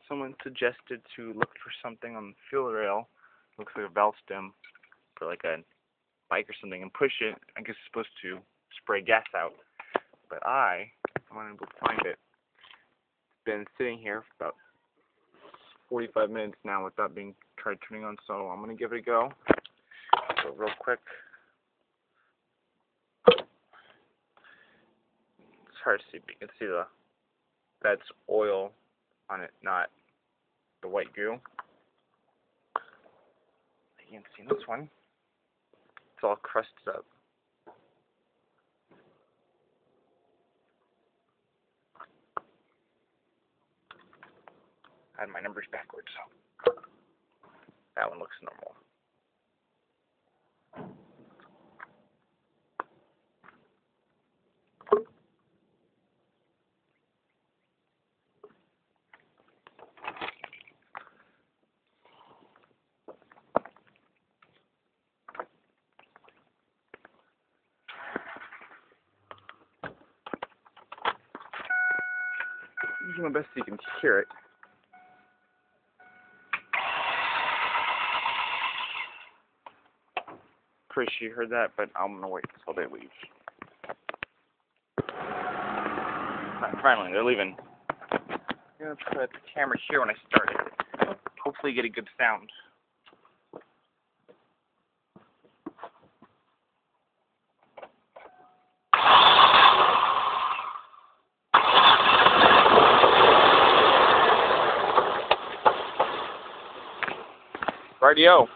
someone suggested to look for something on the fuel rail, looks like a valve stem, for like a bike or something, and push it. I guess it's supposed to spray gas out. But I'm unable to find it. It's been sitting here for about 45 minutes now without being tried turning on, so I'm going to give it a go. So real quick. It's hard to see, but you can see that's oil on it, not the white goo. You can see this one. It's all crusted up. I had my numbers backwards, so that one looks normal. I'm doing my best so you can hear it. Pretty sure you heard that, but I'm gonna wait until they leave. Finally, they're leaving. I'm gonna put the camera here when I start it. Hopefully, get a good sound. Radio.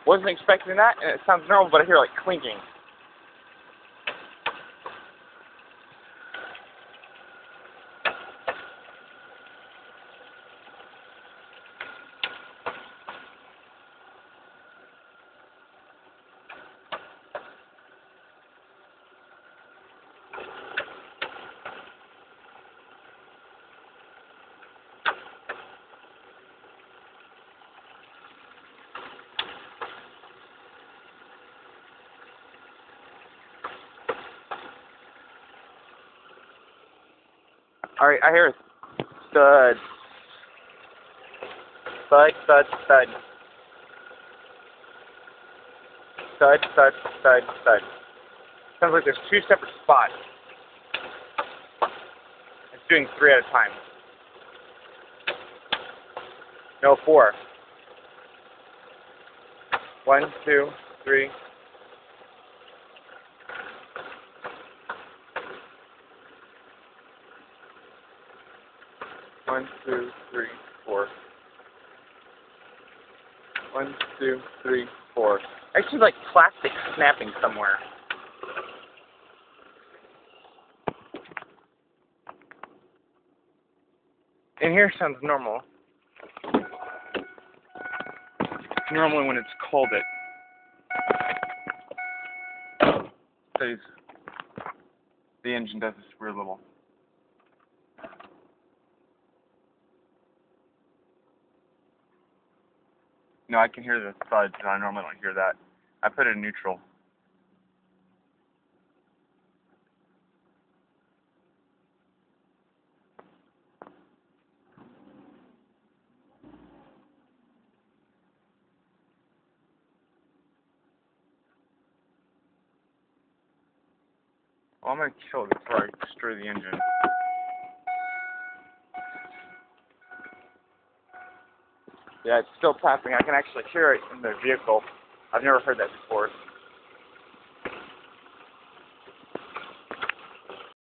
Wasn't expecting that, and it sounds normal, but I hear like clinking. Alright, I hear a stud. Stud, stud, stud. Stud, stud, stud, stud. Sounds like there's two separate spots. It's doing 3 at a time. No, 4. 1, 2, 3. One, 2, 3, 4. 1, 2, 3, 4. I see like plastic snapping somewhere. In here sounds normal. Normally when it's cold it says the engine does this weird little. No, I can hear the thuds, and I normally don't hear that. I put it in neutral. Well, I'm going to kill it before I destroy the engine. Yeah, it's still tapping. I can actually hear it in the vehicle. I've never heard that before.